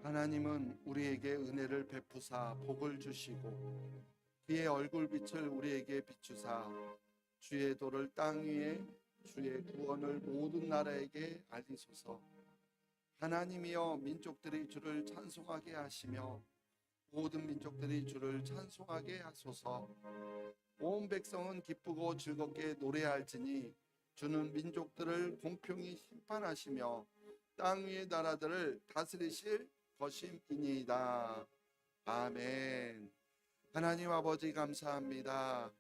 하나님은 우리에게 은혜를 베푸사 복을 주시고 그의 얼굴빛을 우리에게 비추사 주의 도를 땅 위에 주의 구원을 모든 나라에게 알리소서. 하나님이여 민족들이 주를 찬송하게 하시며 모든 민족들이 주를 찬송하게 하소서. 온 백성은 기쁘고 즐겁게 노래할지니 주는 민족들을 공평히 심판하시며 땅 위의 나라들을 다스리실 것임이니이다. 아멘. 하나님 아버지 감사합니다.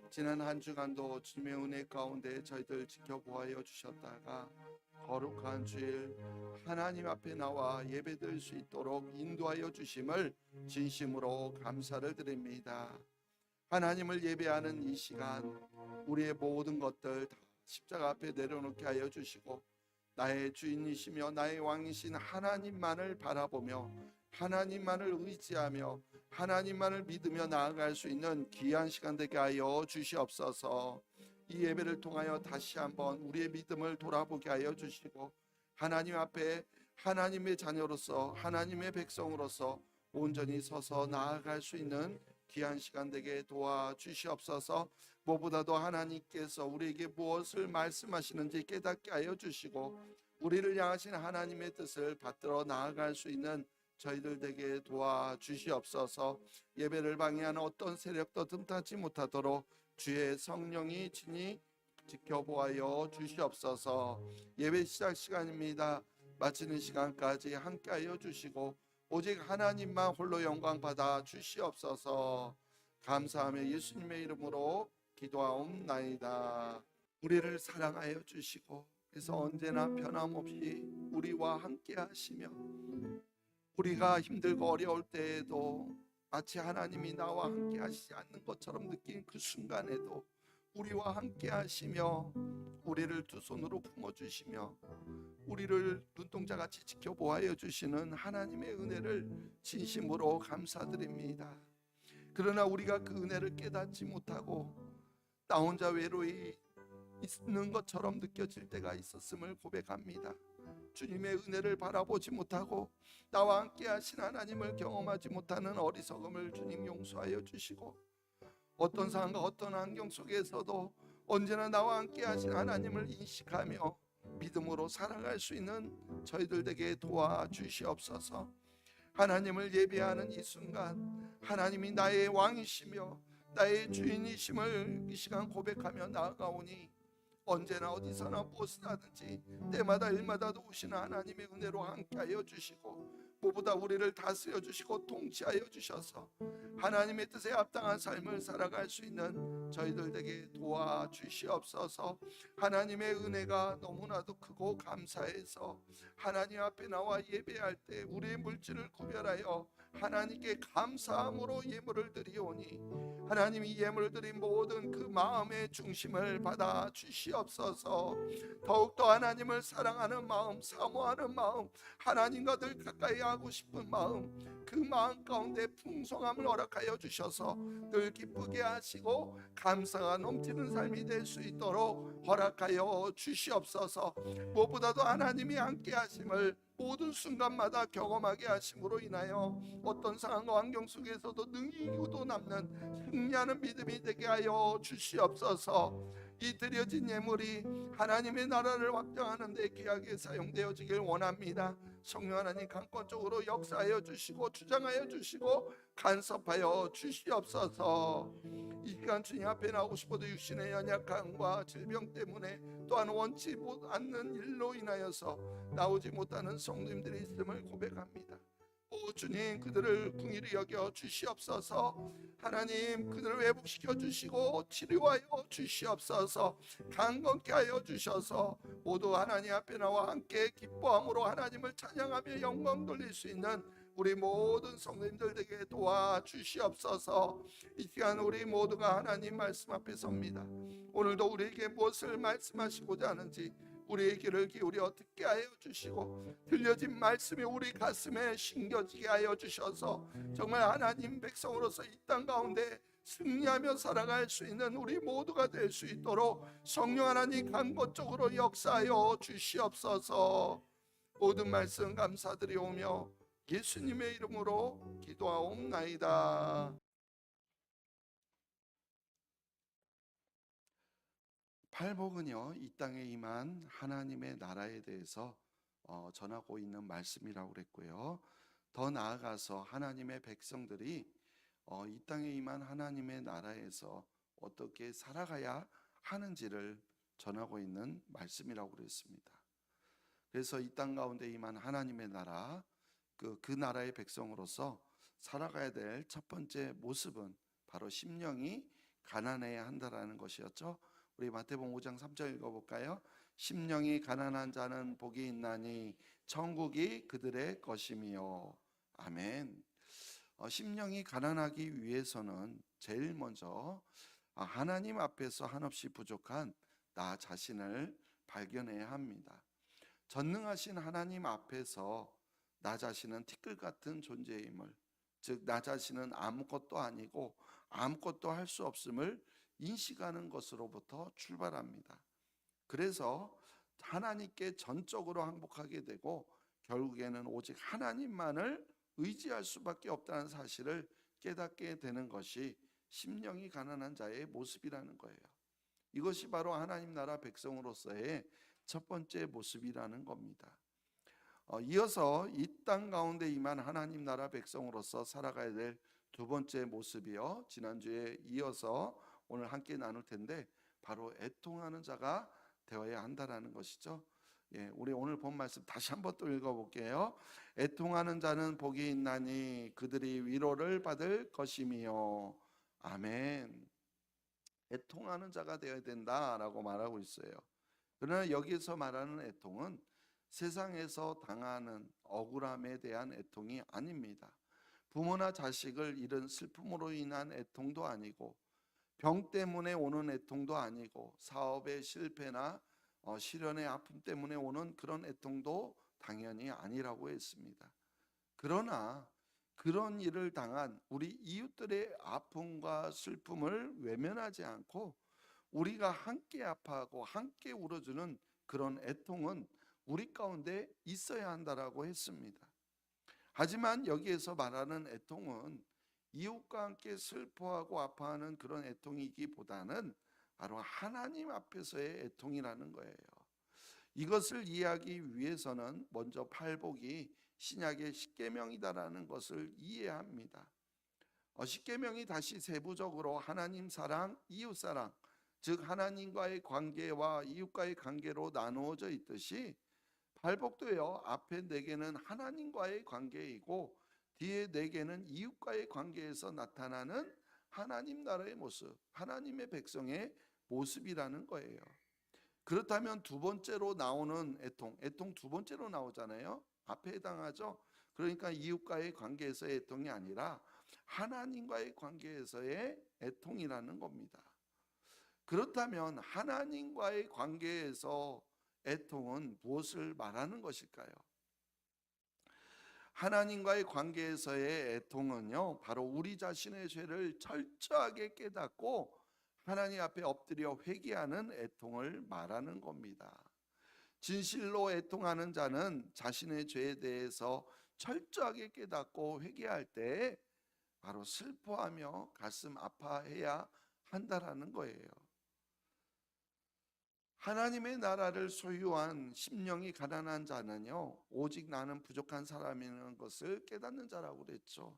지난 한 주간도 주님의 은혜 가운데 저희들 지켜보아여 주셨다가 거룩한 주일 하나님 앞에 나와 예배드릴 수 있도록 인도하여 주심을 진심으로 감사를 드립니다. 하나님을 예배하는 이 시간 우리의 모든 것들 다 십자가 앞에 내려놓게 하여 주시고 나의 주인이시며 나의 왕이신 하나님만을 바라보며 하나님만을 의지하며 하나님만을 믿으며 나아갈 수 있는 귀한 시간 되게 하여 주시옵소서. 이 예배를 통하여 다시 한번 우리의 믿음을 돌아보게 하여 주시고 하나님 앞에 하나님의 자녀로서 하나님의 백성으로서 온전히 서서 나아갈 수 있는 귀한 시간 되게 도와주시옵소서. 무엇보다도 하나님께서 우리에게 무엇을 말씀하시는지 깨닫게 하여 주시고 우리를 향하신 하나님의 뜻을 받들어 나아갈 수 있는 저희들 되게 도와주시옵소서. 예배를 방해하는 어떤 세력도 틈타지 못하도록 주의 성령이 친히 지켜보아여 주시옵소서. 예배 시작 시간입니다. 마치는 시간까지 함께하여 주시고 오직 하나님만 홀로 영광 받아 주시옵소서. 감사하며 예수님의 이름으로 기도하옵나이다. 우리를 사랑하여 주시고 그래서 언제나 변함없이 우리와 함께 하시며 우리가 힘들고 어려울 때에도 마치 하나님이 나와 함께 하시지 않는 것처럼 느낀 그 순간에도 우리와 함께 하시며 우리를 두 손으로 품어주시며 우리를 눈동자같이 지켜보아여 주시는 하나님의 은혜를 진심으로 감사드립니다. 그러나 우리가 그 은혜를 깨닫지 못하고 나 혼자 외로이 있는 것처럼 느껴질 때가 있었음을 고백합니다. 주님의 은혜를 바라보지 못하고 나와 함께 하신 하나님을 경험하지 못하는 어리석음을 주님 용서하여 주시고 어떤 상황과 어떤 환경 속에서도 언제나 나와 함께 하신 하나님을 인식하며 믿음으로 살아갈 수 있는 저희들 되게 도와주시옵소서. 하나님을 예배하는 이 순간 하나님이 나의 왕이시며 나의 주인이심을 이 시간 고백하며 나아가오니 언제나 어디서나 무엇을 하든지 때마다 일마다 오시는 하나님의 은혜로 함께하여 주시고 무엇보다 우리를 다스려 주시고 통치하여 주셔서 하나님의 뜻에 합당한 삶을 살아갈 수 있는 저희들 되게 도와주시옵소서. 하나님의 은혜가 너무나도 크고 감사해서 하나님 앞에 나와 예배할 때 우리의 물질을 구별하여 하나님께 감사함으로 예물을 드리오니 하나님이 예물을 드린 모든 그 마음의 중심을 받아 주시옵소서. 더욱더 하나님을 사랑하는 마음, 사모하는 마음, 하나님과 늘 가까이 하고 싶은 마음, 그 마음 가운데 풍성함을 허락하여 주셔서 늘 기쁘게 하시고 감사가 넘치는 삶이 될 수 있도록 허락하여 주시옵소서. 무엇보다도 하나님이 함께 하심을 모든 순간마다 경험하게 하심으로 인하여 어떤 상황과 환경 속에서도 능히 이기고 남는 승리하는 믿음이 되게 하여 주시옵소서. 이 드려진 예물이 하나님의 나라를 확장하는 데 귀하게 사용되어지길 원합니다. 성령 하나님 강권적으로 역사하여 주시고 주장하여 주시고 간섭하여 주시옵소서. 이 시간 주님 앞에 나오고 싶어도 육신의 연약함과 질병 때문에 또한 원치 않는 일로 인하여서 나오지 못하는 성도님들이 있음을 고백합니다. 오 주님, 그들을 긍휼히 여겨 주시옵소서. 하나님, 그들을 회복시켜 주시고 치료하여 주시옵소서. 강건케 하여 주셔서 모두 하나님 앞에 나와 함께 기뻐함으로 하나님을 찬양하며 영광 돌릴 수 있는 우리 모든 성도님들에게 도와주시옵소서. 이 시간 우리 모두가 하나님 말씀 앞에 섭니다. 오늘도 우리에게 무엇을 말씀하시고자 하는지 우리의 귀를 기울여 듣게 하여 주시고 들려진 말씀이 우리 가슴에 심겨지게 하여 주셔서 정말 하나님 백성으로서 이 땅 가운데 승리하며 살아갈 수 있는 우리 모두가 될 수 있도록 성령 하나님 강권적으로 역사하여 주시옵소서. 모든 말씀 감사드리오며 예수님의 이름으로 기도하옵나이다. 팔복은요, 이 땅에 임한 하나님의 나라에 대해서 전하고 있는 말씀이라고 그랬고요. 더 나아가서 하나님의 백성들이 이 땅에 임한 하나님의 나라에서 어떻게 살아가야 하는지를 전하고 있는 말씀이라고 그랬습니다. 그래서 이 땅 가운데 임한 하나님의 나라, 그 나라의 백성으로서 살아가야 될 첫 번째 모습은 바로 심령이 가난해야 한다라는 것이었죠. 우리 마태복음 5장 3절 읽어볼까요? 심령이 가난한 자는 복이 있나니 천국이 그들의 것이며. 아멘. 심령이 가난하기 위해서는 제일 먼저 하나님 앞에서 한없이 부족한 나 자신을 발견해야 합니다. 전능하신 하나님 앞에서 나 자신은 티끌 같은 존재임을, 즉 나 자신은 아무것도 아니고 아무것도 할 수 없음을 인식하는 것으로부터 출발합니다. 그래서 하나님께 전적으로 항복하게 되고 결국에는 오직 하나님만을 의지할 수밖에 없다는 사실을 깨닫게 되는 것이 심령이 가난한 자의 모습이라는 거예요. 이것이 바로 하나님 나라 백성으로서의 첫 번째 모습이라는 겁니다. 이어서 이 땅 가운데 임한 하나님 나라 백성으로서 살아가야 될 두 번째 모습이요, 지난주에 이어서 오늘 함께 나눌 텐데 바로 애통하는 자가 되어야 한다라는 것이죠. 우리 오늘 본 말씀 다시 한번 또 읽어볼게요. 애통하는 자는 복이 있나니 그들이 위로를 받을 것이며. 아멘. 애통하는 자가 되어야 된다라고 말하고 있어요. 그러나 여기서 말하는 애통은 세상에서 당하는 억울함에 대한 애통이 아닙니다. 부모나 자식을 잃은 슬픔으로 인한 애통도 아니고, 병 때문에 오는 애통도 아니고, 사업의 실패나 시련의 아픔 때문에 오는 그런 애통도 당연히 아니라고 했습니다. 그러나 그런 일을 당한 우리 이웃들의 아픔과 슬픔을 외면하지 않고 우리가 함께 아파하고 함께 울어주는 그런 애통은 우리 가운데 있어야 한다라고 했습니다. 하지만 여기에서 말하는 애통은 이웃과 함께 슬퍼하고 아파하는 그런 애통이기보다는 바로 하나님 앞에서의 애통이라는 거예요. 이것을 이해하기 위해서는 먼저 팔복이 신약의 십계명이다라는 것을 이해합니다. 십계명이 다시 세부적으로 하나님 사랑, 이웃 사랑, 즉 하나님과의 관계와 이웃과의 관계로 나누어져 있듯이 팔복도요, 앞에 4개는 하나님과의 관계이고 뒤에 4개는 이웃과의 관계에서 나타나는 하나님 나라의 모습, 하나님의 백성의 모습이라는 거예요. 그렇다면 두 번째로 나오는 애통 두 번째로 나오잖아요. 앞에 해당하죠. 그러니까 이웃과의 관계에서의 애통이 아니라 하나님과의 관계에서의 애통이라는 겁니다. 그렇다면 하나님과의 관계에서 애통은 무엇을 말하는 것일까요? 하나님과의 관계에서의 애통은요, 바로 우리 자신의 죄를 철저하게 깨닫고 하나님 앞에 엎드려 회개하는 애통을 말하는 겁니다. 진실로 애통하는 자는 자신의 죄에 대해서 철저하게 깨닫고 회개할 때 바로 슬퍼하며 가슴 아파해야 한다라는 거예요. 하나님의 나라를 소유한 심령이 가난한 자는요, 오직 나는 부족한 사람이라는 것을 깨닫는 자라고 그랬죠.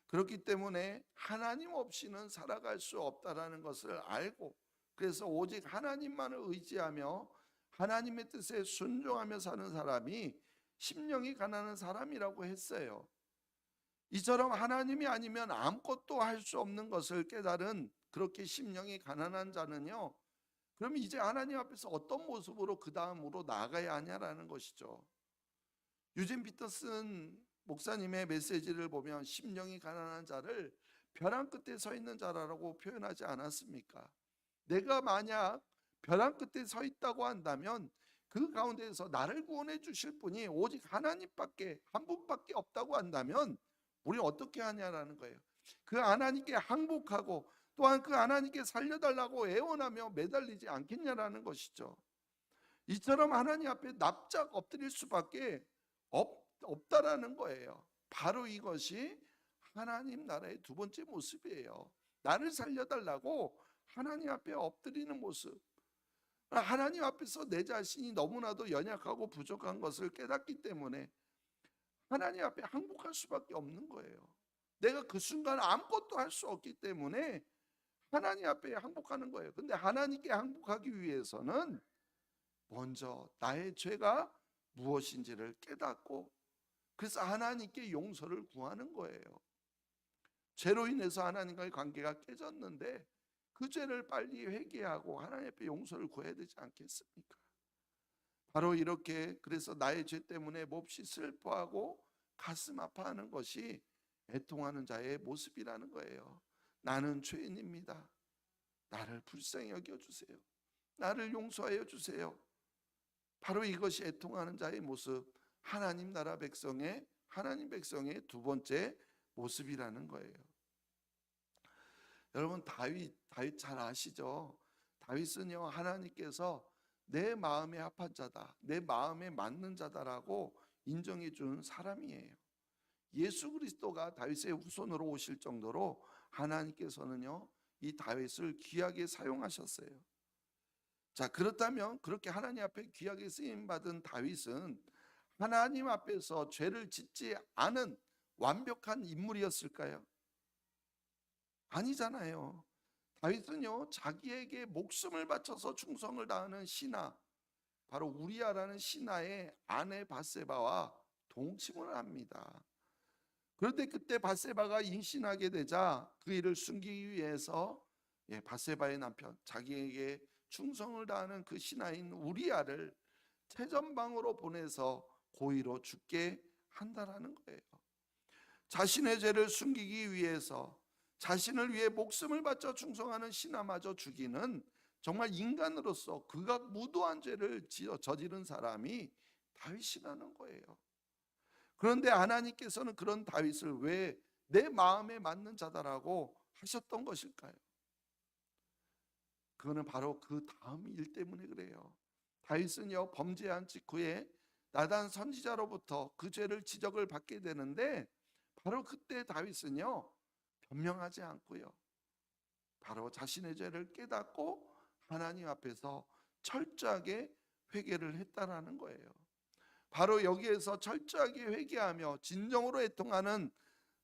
그렇기 때문에 하나님 없이는 살아갈 수 없다라는 것을 알고, 그래서 오직 하나님만을 의지하며 하나님의 뜻에 순종하며 사는 사람이 심령이 가난한 사람이라고 했어요. 이처럼 하나님이 아니면 아무것도 할 수 없는 것을 깨달은 그렇게 심령이 가난한 자는요, 그럼 이제 하나님 앞에서 어떤 모습으로 그 다음으로 나아가야 하냐라는 것이죠. 유진 피터슨 목사님의 메시지를 보면 심령이 가난한 자를 벼랑 끝에 서 있는 자라고 표현하지 않았습니까? 내가 만약 벼랑 끝에 서 있다고 한다면 그 가운데에서 나를 구원해 주실 분이 오직 하나님밖에, 한 분밖에 없다고 한다면 우리는 어떻게 하냐라는 거예요. 그 하나님께 항복하고 또한 그 하나님께 살려달라고 애원하며 매달리지 않겠냐라는 것이죠. 이처럼 하나님 앞에 납작 엎드릴 수밖에 없다라는 거예요. 바로 이것이 하나님 나라의 두 번째 모습이에요. 나를 살려달라고 하나님 앞에 엎드리는 모습. 하나님 앞에서 내 자신이 너무나도 연약하고 부족한 것을 깨닫기 때문에 하나님 앞에 항복할 수밖에 없는 거예요. 내가 그 순간 아무것도 할 수 없기 때문에 하나님 앞에 항복하는 거예요. 근데 하나님께 항복하기 위해서는 먼저 나의 죄가 무엇인지를 깨닫고, 그래서 하나님께 용서를 구하는 거예요. 죄로 인해서 하나님과의 관계가 깨졌는데 그 죄를 빨리 회개하고 하나님 앞에 용서를 구해야 되지 않겠습니까? 바로 이렇게, 그래서 나의 죄 때문에 몹시 슬퍼하고 가슴 아파하는 것이 애통하는 자의 모습이라는 거예요. 나는 죄인입니다. 나를 불쌍히 여겨주세요. 나를 용서하여 주세요. 바로 이것이 애통하는 자의 모습, 하나님 백성의 두 번째 모습이라는 거예요. 여러분, 다윗 잘 아시죠? 다윗은요, 하나님께서 내 마음에 합한 자다, 내 마음에 맞는 자다라고 인정해 준 사람이에요. 예수 그리스도가 다윗의 후손으로 오실 정도로 하나님께서는요, 이 다윗을 귀하게 사용하셨어요. 자, 그렇다면 그렇게 하나님 앞에 귀하게 쓰임 받은 다윗은 하나님 앞에서 죄를 짓지 않은 완벽한 인물이었을까요? 아니잖아요. 다윗은요, 자기에게 목숨을 바쳐서 충성을 다하는 신하, 바로 우리아라는 신하의 아내 바세바와 동침을 합니다. 그런데 그때 바세바가 임신하게 되자 그 일을 숨기기 위해서 바세바의 남편, 자기에게 충성을 다하는 그 신하인 우리아를 최전방으로 보내서 고의로 죽게 한다라는 거예요. 자신의 죄를 숨기기 위해서 자신을 위해 목숨을 바쳐 충성하는 신하마저 죽이는, 정말 인간으로서 극악무도한 죄를 저지른 사람이 다윗이라는 거예요. 그런데 하나님께서는 그런 다윗을 왜 내 마음에 맞는 자다라고 하셨던 것일까요? 그거는 바로 그 다음 일 때문에 그래요. 다윗은요, 범죄한 직후에 나단 선지자로부터 그 죄를 지적을 받게 되는데, 바로 그때 다윗은요, 변명하지 않고요, 바로 자신의 죄를 깨닫고 하나님 앞에서 철저하게 회개를 했다라는 거예요. 바로 여기에서 철저하게 회개하며 진정으로 애통하는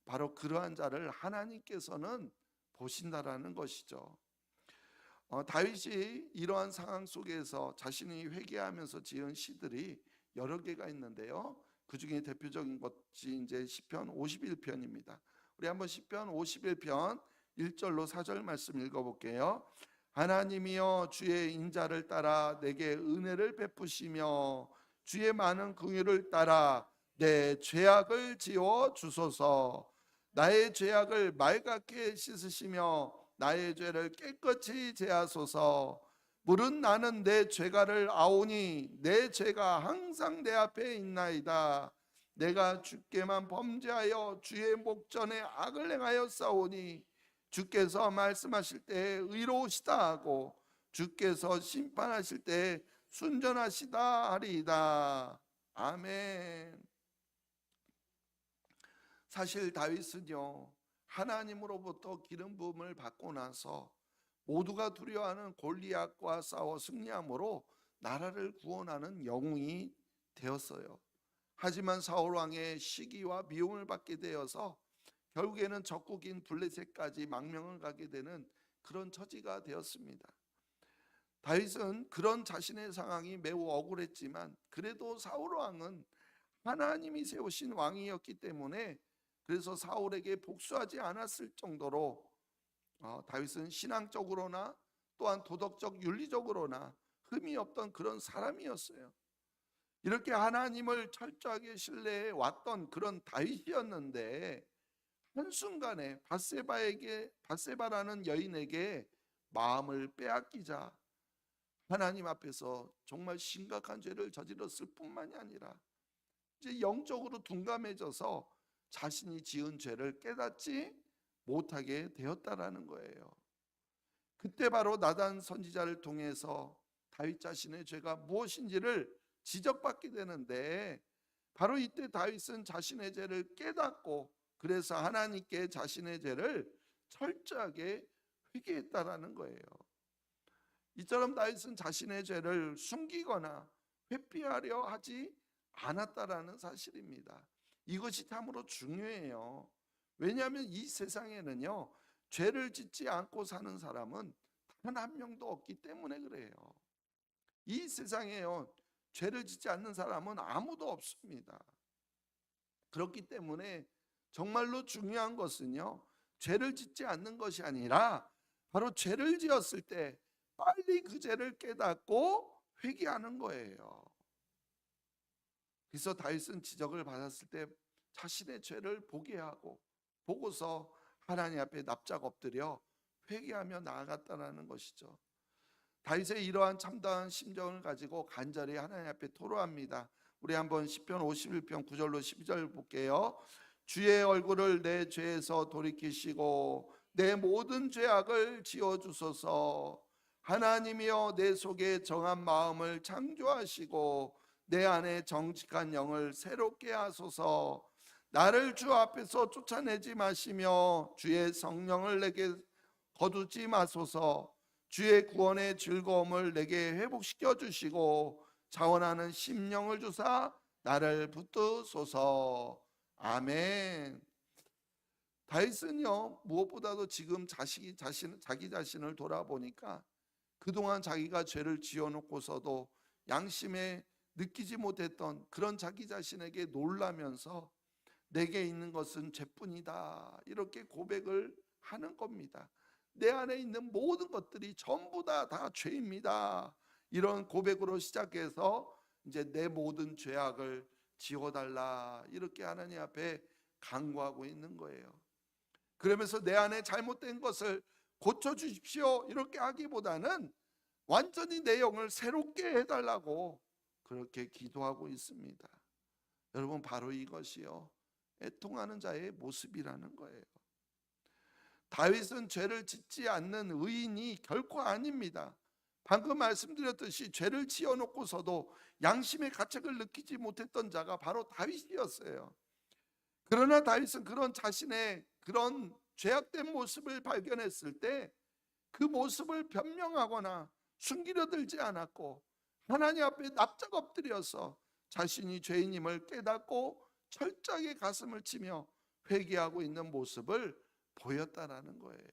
바로 그러한 자를 하나님께서는 보신다라는 것이죠. 다윗이 이러한 상황 속에서 자신이 회개하면서 지은 시들이 여러 개가 있는데요, 그 중에 대표적인 것이 이제 시편 51편입니다. 우리 한번 시편 51편 1절로 4절 말씀 읽어볼게요. 하나님이여, 주의 인자를 따라 내게 은혜를 베푸시며 주의 많은 긍휼을 따라 내 죄악을 지워 주소서. 나의 죄악을 맑게 씻으시며 나의 죄를 깨끗이 제하소서. 물은 나는 내 죄가를 아오니 내 죄가 항상 내 앞에 있나이다. 내가 주께만 범죄하여 주의 목전에 악을 행하여 싸우니 주께서 말씀하실 때 의로우시다 하고 주께서 심판하실 때 순전하시다 하리이다. 아멘. 사실 다윗은요, 하나님으로부터 기름 부음을 받고 나서 모두가 두려워하는 골리앗과 싸워 승리함으로 나라를 구원하는 영웅이 되었어요. 하지만 사울 왕의 시기와 미움을 받게 되어서 결국에는 적국인 블레셋까지 망명을 가게 되는 그런 처지가 되었습니다. 다윗은 그런 자신의 상황이 매우 억울했지만 그래도 사울 왕은 하나님이 세우신 왕이었기 때문에, 그래서 사울에게 복수하지 않았을 정도로 다윗은 신앙적으로나 또한 도덕적 윤리적으로나 흠이 없던 그런 사람이었어요. 이렇게 하나님을 철저하게 신뢰해 왔던 그런 다윗이었는데, 한순간에 바세바라는 여인에게 마음을 빼앗기자 하나님 앞에서 정말 심각한 죄를 저질렀을 뿐만이 아니라 이제 영적으로 둔감해져서 자신이 지은 죄를 깨닫지 못하게 되었다라는 거예요. 그때 바로 나단 선지자를 통해서 다윗 자신의 죄가 무엇인지를 지적받게 되는데, 바로 이때 다윗은 자신의 죄를 깨닫고 그래서 하나님께 자신의 죄를 철저하게 회개했다라는 거예요. 이처럼 다윗은 자신의 죄를 숨기거나 회피하려 하지 않았다라는 사실입니다. 이것이 참으로 중요해요. 왜냐하면 이 세상에는요, 죄를 짓지 않고 사는 사람은 단 한 명도 없기 때문에 그래요. 이 세상에요, 죄를 짓지 않는 사람은 아무도 없습니다. 그렇기 때문에 정말로 중요한 것은요, 죄를 짓지 않는 것이 아니라 바로 죄를 지었을 때 빨리 그 죄를 깨닫고 회개하는 거예요. 그래서 다윗은 지적을 받았을 때 자신의 죄를 보게 하고 보고서 하나님 앞에 납작 엎드려 회개하며 나아갔다는 것이죠. 다윗의 이러한 참다운 심정을 가지고 간절히 하나님 앞에 토로합니다. 우리 한번 시편 51편 9절로 12절 볼게요. 주의 얼굴을 내 죄에서 돌이키시고 내 모든 죄악을 지어주소서. 하나님이여 내 속에 정한 마음을 창조하시고 내 안에 정직한 영을 새롭게 하소서. 나를 주 앞에서 쫓아내지 마시며 주의 성령을 내게 거두지 마소서. 주의 구원의 즐거움을 내게 회복시켜 주시고 자원하는 심령을 주사 나를 붙드소서. 아멘. 다윗은요, 무엇보다도 지금 자기 자신을 돌아보니까 그동안 자기가 죄를 지어놓고서도 양심에 느끼지 못했던 그런 자기 자신에게 놀라면서 내게 있는 것은 죄뿐이다, 이렇게 고백을 하는 겁니다. 내 안에 있는 모든 것들이 전부 다 죄입니다. 이런 고백으로 시작해서 이제 내 모든 죄악을 지워달라, 이렇게 하나님 앞에 간구하고 있는 거예요. 그러면서 내 안에 잘못된 것을 고쳐주십시오, 이렇게 하기보다는 완전히 내 영을 새롭게 해달라고 그렇게 기도하고 있습니다. 여러분, 바로 이것이요, 애통하는 자의 모습이라는 거예요. 다윗은 죄를 짓지 않는 의인이 결코 아닙니다. 방금 말씀드렸듯이 죄를 지어놓고서도 양심의 가책을 느끼지 못했던 자가 바로 다윗이었어요. 그러나 다윗은 그런 자신의 그런 죄악된 모습을 발견했을 때 그 모습을 변명하거나 숨기려 들지 않았고 하나님 앞에 납작 엎드려서 자신이 죄인임을 깨닫고 철저하게 가슴을 치며 회개하고 있는 모습을 보였다라는 거예요.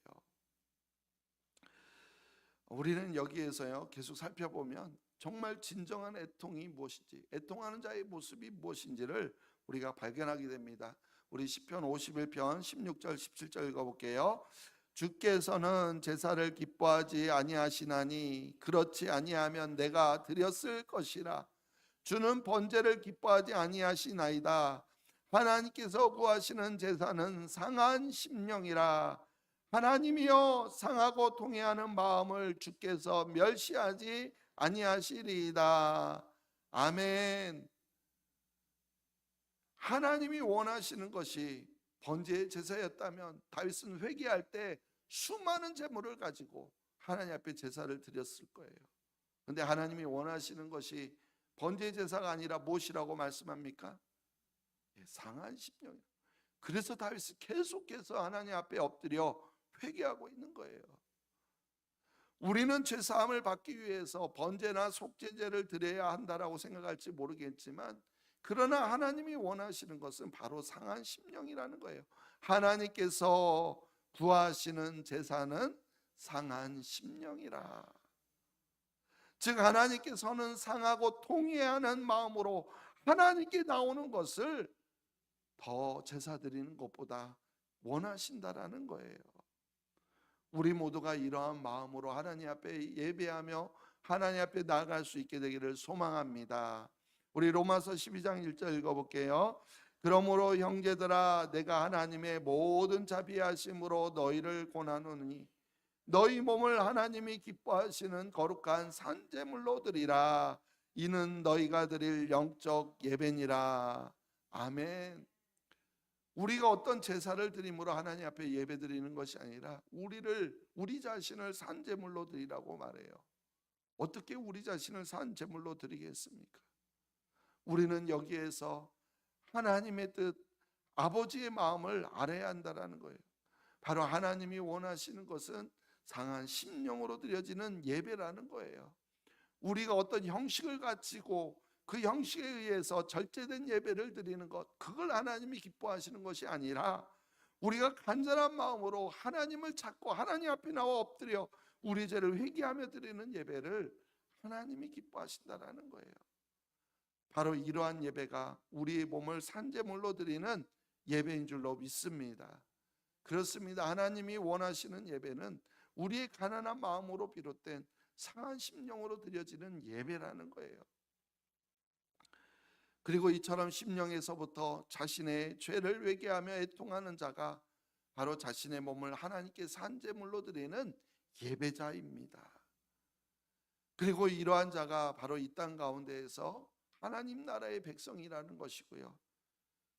우리는 여기에서요, 계속 살펴보면 정말 진정한 애통이 무엇인지, 애통하는 자의 모습이 무엇인지를 우리가 발견하게 됩니다. 우리 시편 51편 16절 17절 읽어볼게요. 주께서는 제사를 기뻐하지 아니하시나니 그렇지 아니하면 내가 드렸을 것이라. 주는 번제를 기뻐하지 아니하시나이다. 하나님께서 구하시는 제사는 상한 심령이라. 하나님이여 상하고 통회하는 마음을 주께서 멸시하지 아니하시리이다. 아멘. 하나님이 원하시는 것이 번제의 제사였다면 다윗은 회개할 때 수많은 제물을 가지고 하나님 앞에 제사를 드렸을 거예요. 그런데 하나님이 원하시는 것이 번제 제사가 아니라 무엇이라고 말씀합니까? 상한 심령. 그래서 다윗이 계속해서 하나님 앞에 엎드려 회개하고 있는 거예요. 우리는 죄 사함을 받기 위해서 번제나 속죄제를 드려야 한다라고 생각할지 모르겠지만, 그러나 하나님이 원하시는 것은 바로 상한 심령이라는 거예요. 하나님께서 구하시는 제사는 상한 심령이라. 즉 하나님께서는 상하고 통회하는 마음으로 하나님께 나오는 것을 더 제사 드리는 것보다 원하신다라는 거예요. 우리 모두가 이러한 마음으로 하나님 앞에 예배하며 하나님 앞에 나아갈 수 있게 되기를 소망합니다. 우리 로마서 12장 1절 읽어볼게요. 그러므로 형제들아 내가 하나님의 모든 자비하심으로 너희를 권하노니 너희 몸을 하나님이 기뻐하시는 거룩한 산제물로 드리라. 이는 너희가 드릴 영적 예배니라. 아멘. 우리가 어떤 제사를 드림으로 하나님 앞에 예배 드리는 것이 아니라 우리 자신을 산제물로 드리라고 말해요. 어떻게 우리 자신을 산제물로 드리겠습니까? 우리는 여기에서 하나님의 뜻, 아버지의 마음을 알아야 한다라는 거예요. 바로 하나님이 원하시는 것은 상한 심령으로 드려지는 예배라는 거예요. 우리가 어떤 형식을 가지고 그 형식에 의해서 절제된 예배를 드리는 것, 그걸 하나님이 기뻐하시는 것이 아니라 우리가 간절한 마음으로 하나님을 찾고 하나님 앞에 나와 엎드려 우리 죄를 회개하며 드리는 예배를 하나님이 기뻐하신다라는 거예요. 바로 이러한 예배가 우리의 몸을 산제물로 드리는 예배인 줄로 믿습니다. 그렇습니다. 하나님이 원하시는 예배는 우리의 가난한 마음으로 비롯된 상한 심령으로 드려지는 예배라는 거예요. 그리고 이처럼 심령에서부터 자신의 죄를 회개하며 애통하는 자가 바로 자신의 몸을 하나님께 산제물로 드리는 예배자입니다. 그리고 이러한 자가 바로 이 땅 가운데에서 하나님 나라의 백성이라는 것이고요.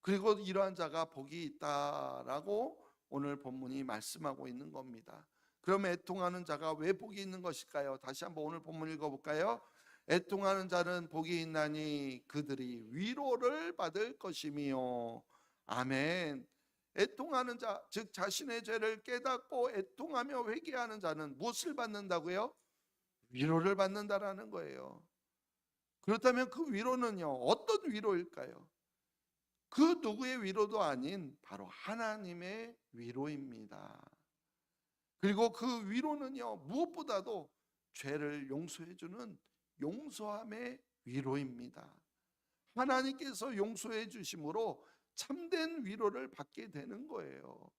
그리고 이러한 자가 복이 있다라고 오늘 본문이 말씀하고 있는 겁니다. 그럼 애통하는 자가 왜 복이 있는 것일까요? 다시 한번 오늘 본문 읽어볼까요? 애통하는 자는 복이 있나니 그들이 위로를 받을 것이며. 아멘. 애통하는 자, 즉 자신의 죄를 깨닫고 애통하며 회개하는 자는 무엇을 받는다고요? 위로를 받는다라는 거예요. 그렇다면 그 위로는요, 어떤 위로일까요? 그 누구의 위로도 아닌 바로 하나님의 위로입니다. 그리고 그 위로는요, 무엇보다도 죄를 용서해 주는 용서함의 위로입니다. 하나님께서 용서해 주심으로 참된 위로를 받게 되는 거예요.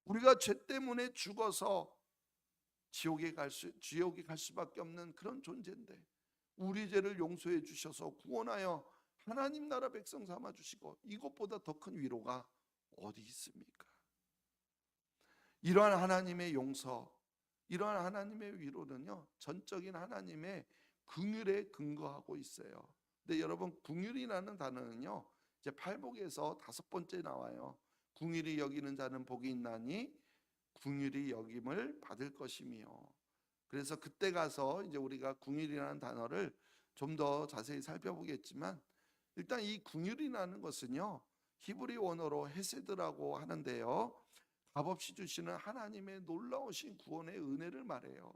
우리가 죄 때문에 죽어서 지옥에 갈 수밖에 없는 그런 존재인데 우리 죄를 용서해 주셔서 구원하여 하나님 나라 백성 삼아 주시고 이것보다 더 큰 위로가 어디 있습니까? 이러한 하나님의 용서, 이러한 하나님의 위로는요, 전적인 하나님의 긍휼에 근거하고 있어요. 근데 여러분, 긍휼이라는 단어는요, 이제 팔복에서 5번째 나와요. 긍휼히 여기는 자는 복이 있나니 긍휼히 여김을 받을 것이며. 그래서 그때 가서 이제 우리가 긍휼이라는 단어를 좀 더 자세히 살펴보겠지만, 일단 이 긍휼이라는 것은요, 히브리 원어로 헤세드라고 하는데요, 값없이 주시는 하나님의 놀라우신 구원의 은혜를 말해요.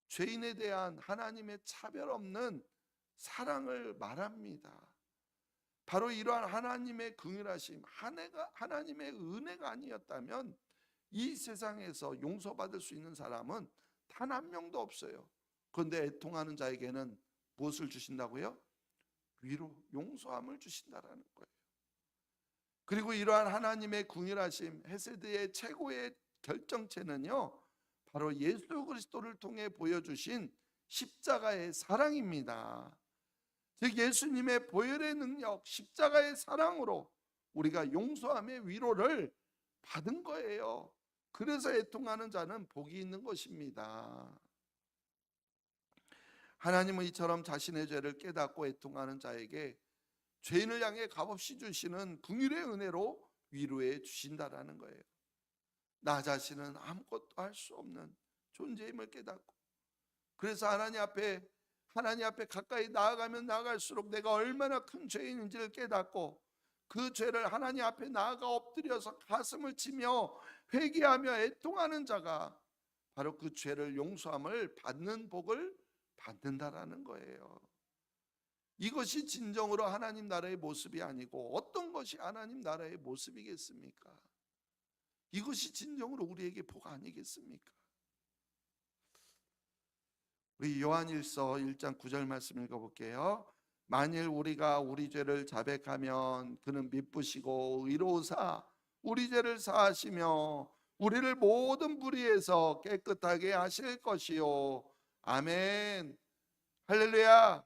죄인에 대한 하나님의 차별 없는 사랑을 말합니다. 바로 이러한 하나님의 긍휼하심, 하나님의 은혜가 아니었다면 이 세상에서 용서받을 수 있는 사람은 단 한 명도 없어요. 그런데 애통하는 자에게는 무엇을 주신다고요? 위로, 용서함을 주신다라는 거예요. 그리고 이러한 하나님의 긍휼하심, 헤세드의 최고의 결정체는요, 바로 예수 그리스도를 통해 보여주신 십자가의 사랑입니다. 즉 예수님의 보혈의 능력, 십자가의 사랑으로 우리가 용서함의 위로를 받은 거예요. 그래서 애통하는 자는 복이 있는 것입니다. 하나님은 이처럼 자신의 죄를 깨닫고 애통하는 자에게 죄인을 향해 값없이 주시는 긍휼의 은혜로 위로해 주신다라는 거예요. 나 자신은 아무것도 할 수 없는 존재임을 깨닫고, 그래서 하나님 앞에 가까이 나아가면 나아갈수록 내가 얼마나 큰 죄인인지를 깨닫고 그 죄를 하나님 앞에 나아가 엎드려서 가슴을 치며 회개하며 애통하는 자가 바로 그 죄를 용서함을 받는 복을 받는다라는 거예요. 이것이 진정으로 하나님 나라의 모습이 아니고 어떤 것이 하나님 나라의 모습이겠습니까? 이것이 진정으로 우리에게 복 아니겠습니까? 우리 요한일서 1장 9절 말씀 읽어볼게요. 만일 우리가 우리 죄를 자백하면 그는 미쁘시고 의로우사 우리 죄를 사하시며 우리를 모든 불의에서 깨끗하게 하실 것이요. 아멘. 할렐루야.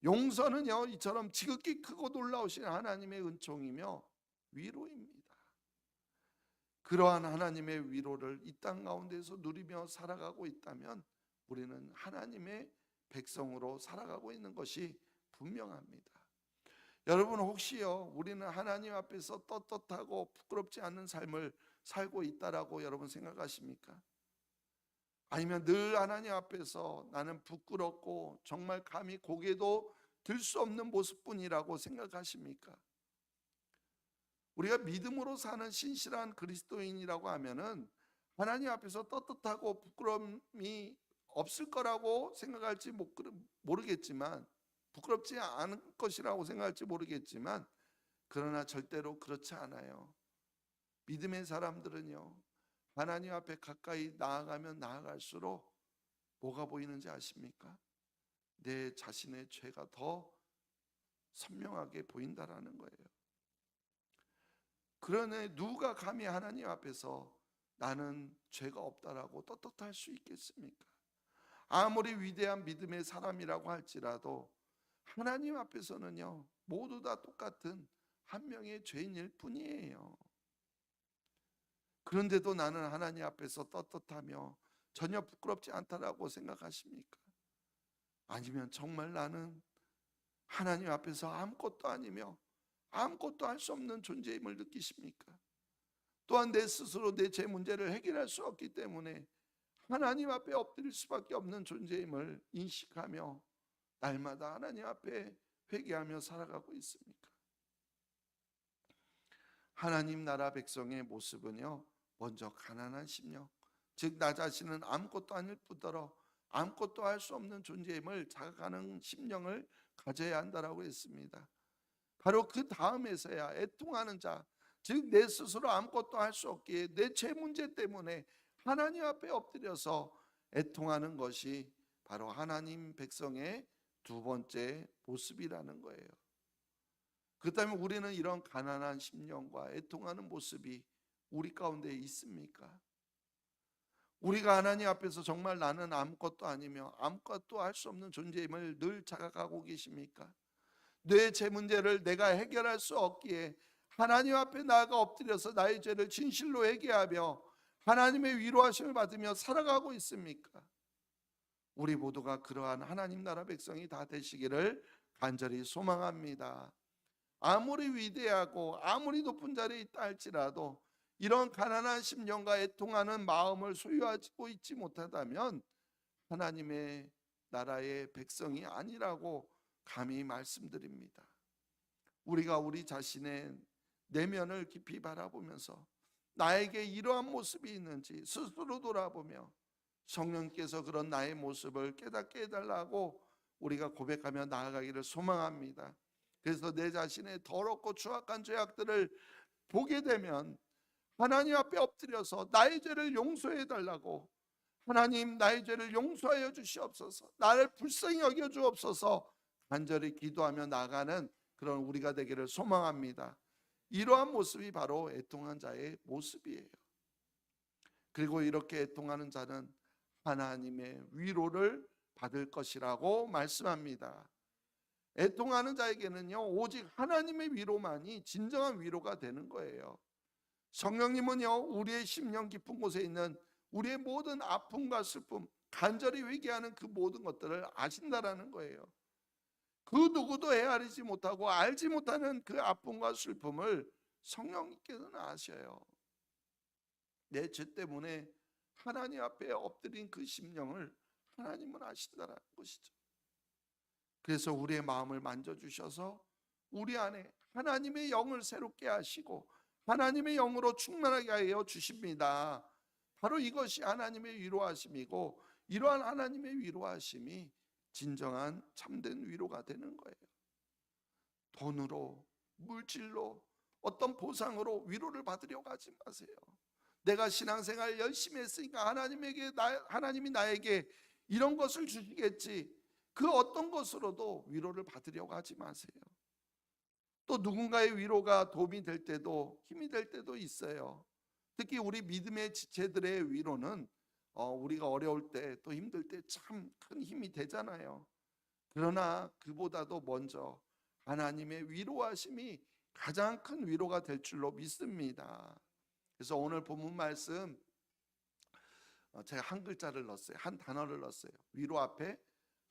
용서는요, 이처럼 지극히 크고 놀라우신 하나님의 은총이며 위로입니다. 그러한 하나님의 위로를 이 땅 가운데서 누리며 살아가고 있다면 우리는 하나님의 백성으로 살아가고 있는 것이 분명합니다. 여러분, 혹시요 우리는 하나님 앞에서 떳떳하고 부끄럽지 않은 삶을 살고 있다라고 여러분 생각하십니까? 아니면 늘 하나님 앞에서 나는 부끄럽고 정말 감히 고개도 들 수 없는 모습뿐이라고 생각하십니까? 우리가 믿음으로 사는 신실한 그리스도인이라고 하면은 하나님 앞에서 떳떳하고 부끄러움이 없을 거라고 생각할지 모르겠지만, 부끄럽지 않을 것이라고 생각할지 모르겠지만, 그러나 절대로 그렇지 않아요. 믿음의 사람들은요, 하나님 앞에 가까이 나아가면 나아갈수록 뭐가 보이는지 아십니까? 내 자신의 죄가 더 선명하게 보인다라는 거예요. 그러네 누가 감히 하나님 앞에서 나는 죄가 없다라고 떳떳할 수 있겠습니까? 아무리 위대한 믿음의 사람이라고 할지라도 하나님 앞에서는요, 모두 다 똑같은 한 명의 죄인일 뿐이에요. 그런데도 나는 하나님 앞에서 떳떳하며 전혀 부끄럽지 않다라고 생각하십니까? 아니면 정말 나는 하나님 앞에서 아무것도 아니며 아무것도 할 수 없는 존재임을 느끼십니까? 또한 내 스스로 내 죄 문제를 해결할 수 없기 때문에 하나님 앞에 엎드릴 수밖에 없는 존재임을 인식하며 날마다 하나님 앞에 회개하며 살아가고 있습니까? 하나님 나라 백성의 모습은요, 먼저 가난한 심령, 즉 나 자신은 아무것도 아닐 뿐더러 아무것도 할 수 없는 존재임을 자각하는 심령을 가져야 한다라고 했습니다. 바로 그 다음에서야 애통하는 자, 즉 내 스스로 아무것도 할 수 없기에 내 죄 문제 때문에 하나님 앞에 엎드려서 애통하는 것이 바로 하나님 백성의 두 번째 모습이라는 거예요. 그렇다면 우리는 이런 가난한 심령과 애통하는 모습이 우리 가운데 있습니까? 우리가 하나님 앞에서 정말 나는 아무것도 아니며 아무것도 할 수 없는 존재임을 늘 자각하고 계십니까? 내 죄 문제를 내가 해결할 수 없기에 하나님 앞에 나아가 엎드려서 나의 죄를 진실로 회개하며 하나님의 위로하심을 받으며 살아가고 있습니까? 우리 모두가 그러한 하나님 나라 백성이 다 되시기를 간절히 소망합니다. 아무리 위대하고 아무리 높은 자리에 있다 할지라도 이런 가난한 심령과 애통하는 마음을 소유하고 있지 못하다면 하나님의 나라의 백성이 아니라고 감히 말씀드립니다. 우리가 우리 자신의 내면을 깊이 바라보면서 나에게 이러한 모습이 있는지 스스로 돌아보며 성령께서 그런 나의 모습을 깨닫게 해달라고 우리가 고백하며 나아가기를 소망합니다. 그래서 내 자신의 더럽고 추악한 죄악들을 보게 되면 하나님 앞에 엎드려서 나의 죄를 용서해 달라고, 하나님 나의 죄를 용서하여 주시옵소서, 나를 불쌍히 여겨 주옵소서 간절히 기도하며 나아가는 그런 우리가 되기를 소망합니다. 이러한 모습이 바로 애통한 자의 모습이에요. 그리고 이렇게 애통하는 자는 하나님의 위로를 받을 것이라고 말씀합니다. 애통하는 자에게는요, 오직 하나님의 위로만이 진정한 위로가 되는 거예요. 성령님은요, 우리의 심령 깊은 곳에 있는 우리의 모든 아픔과 슬픔, 간절히 회개하는 그 모든 것들을 아신다라는 거예요. 그 누구도 헤아리지 못하고 알지 못하는 그 아픔과 슬픔을 성령님께서는 아셔요. 내 죄 때문에 하나님 앞에 엎드린 그 심령을 하나님은 아신다라는 것이죠. 그래서 우리의 마음을 만져주셔서 우리 안에 하나님의 영을 새롭게 하시고 하나님의 영으로 충만하게 하여 주십니다. 바로 이것이 하나님의 위로하심이고, 이러한 하나님의 위로하심이 진정한 참된 위로가 되는 거예요. 돈으로, 물질로, 어떤 보상으로 위로를 받으려고 하지 마세요. 내가 신앙생활 열심히 했으니까 하나님이 나에게 이런 것을 주시겠지, 그 어떤 것으로도 위로를 받으려고 하지 마세요. 또 누군가의 위로가 도움이 될 때도 힘이 될 때도 있어요. 특히 우리 믿음의 지체들의 위로는 우리가 어려울 때 또 힘들 때 참 큰 힘이 되잖아요. 그러나 그보다도 먼저 하나님의 위로하심이 가장 큰 위로가 될 줄로 믿습니다. 그래서 오늘 본문 말씀 제가 한 글자를 넣었어요. 한 단어를 넣었어요. 위로 앞에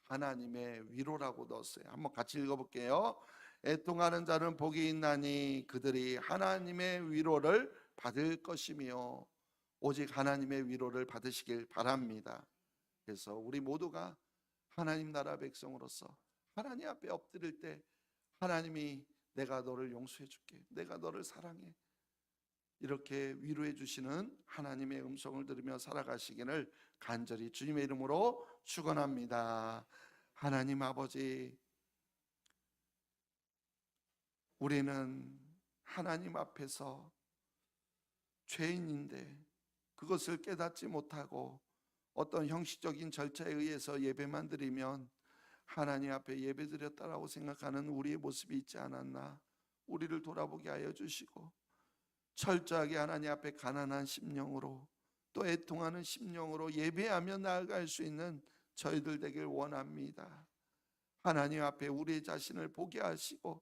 하나님의 위로라고 넣었어요. 한번 같이 읽어볼게요. 애통하는 자는 복이 있나니 그들이 하나님의 위로를 받을 것이며, 오직 하나님의 위로를 받으시길 바랍니다. 그래서 우리 모두가 하나님 나라 백성으로서 하나님 앞에 엎드릴 때 하나님이 내가 너를 용서해 줄게. 내가 너를 사랑해. 이렇게 위로해 주시는 하나님의 음성을 들으며 살아가시기를 간절히 주님의 이름으로 축원합니다. 하나님 아버지, 우리는 하나님 앞에서 죄인인데 그것을 깨닫지 못하고 어떤 형식적인 절차에 의해서 예배만 드리면 하나님 앞에 예배 드렸다라고 생각하는 우리의 모습이 있지 않았나. 우리를 돌아보게 하여 주시고 철저하게 하나님 앞에 가난한 심령으로 또 애통하는 심령으로 예배하며 나아갈 수 있는 저희들 되길 원합니다. 하나님 앞에 우리의 자신을 보게 하시고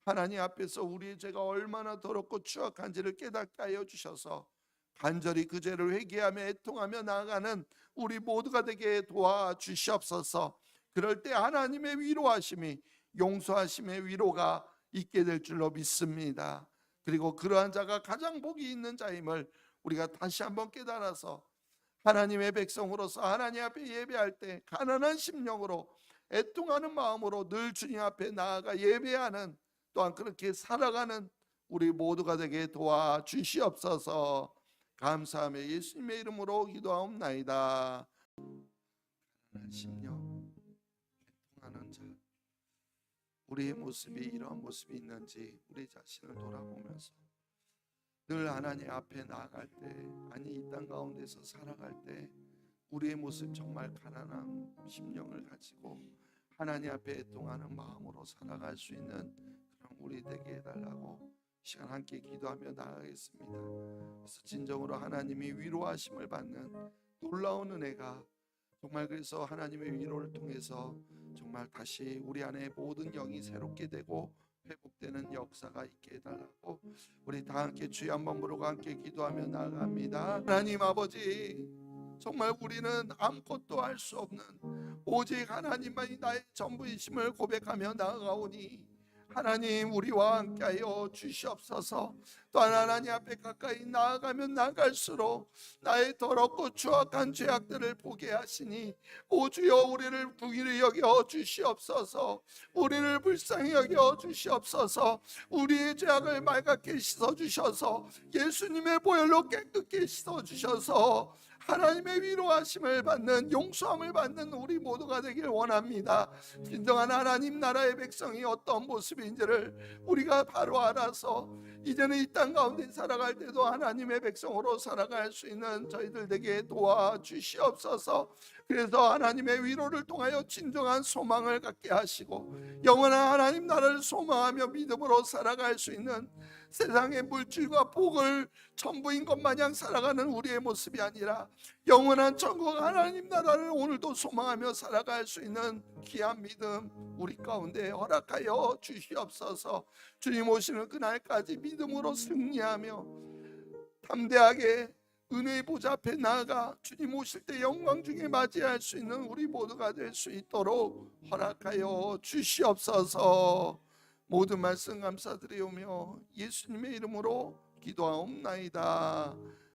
하나님 앞에서 우리의 죄가 얼마나 더럽고 추악한지를 깨닫게 하여 주셔서 간절히 그 죄를 회개하며 애통하며 나아가는 우리 모두가 되게 도와주시옵소서. 그럴 때 하나님의 위로하심이, 용서하심의 위로가 있게 될 줄로 믿습니다. 그리고 그러한 자가 가장 복이 있는 자임을 우리가 다시 한번 깨달아서 하나님의 백성으로서 하나님 앞에 예배할 때 가난한 심령으로 애통하는 마음으로 늘 주님 앞에 나아가 예배하는, 또한 그렇게 살아가는 우리 모두가 되게 도와주시옵소서. 감사하며 예수님의 이름으로 기도하옵나이다. 가난한 심령, 애통하는 자, 우리의 모습이 이러한 모습이 있는지 우리 자신을 돌아보면서 늘 하나님 앞에 나아갈 때, 아니 이 땅 가운데서 살아갈 때 우리의 모습 정말 가난한 심령을 가지고 하나님 앞에 애통하는 마음으로 살아갈 수 있는 그런 우리 되게 해달라고 시간 함께 기도하며 나아가겠습니다. 그래서 진정으로 하나님이 위로하심을 받는 놀라운 은혜가 정말, 그래서 하나님의 위로를 통해서 정말 다시 우리 안에 모든 영이 새롭게 되고 회복되는 역사가 있게 해달라고 우리 다 함께 주여 한번 부르고 함께 기도하며 나아갑니다. 하나님 아버지, 정말 우리는 아무것도 할 수 없는 오직 하나님만이 나의 전부이심을 고백하며 나아가오니 하나님 우리와 함께하여 주시옵소서. 또한 하나님 앞에 가까이 나아가면 나갈수록 나의 더럽고 추악한 죄악들을 보게 하시니 오 주여 우리를 긍휼히 여겨 주시옵소서. 우리를 불쌍히 여겨 주시옵소서. 우리의 죄악을 말갛게 씻어주셔서 예수님의 보혈로 깨끗게 씻어주셔서 하나님의 위로하심을 받는, 용서함을 받는 우리 모두가 되길 원합니다. 진정한 하나님 나라의 백성이 어떤 모습인지를 우리가 바로 알아서 이제는 이 땅 가운데 살아갈 때도 하나님의 백성으로 살아갈 수 있는 저희들 되게 도와주시옵소서. 그래서 하나님의 위로를 통하여 진정한 소망을 갖게 하시고 영원한 하나님 나라를 소망하며 믿음으로 살아갈 수 있는, 세상의 물질과 복을 전부인 것 마냥 살아가는 우리의 모습이 아니라 영원한 천국 하나님 나라를 오늘도 소망하며 살아갈 수 있는 귀한 믿음 우리 가운데 허락하여 주시옵소서. 주님 오시는 그날까지 믿음으로 승리하며 담대하게 은혜의 보좌 앞에 나아가 주님 오실 때 영광 중에 맞이할 수 있는 우리 모두가 될 수 있도록 허락하여 주시옵소서. 모든 말씀 감사드리오며 예수님의 이름으로 기도하옵나이다.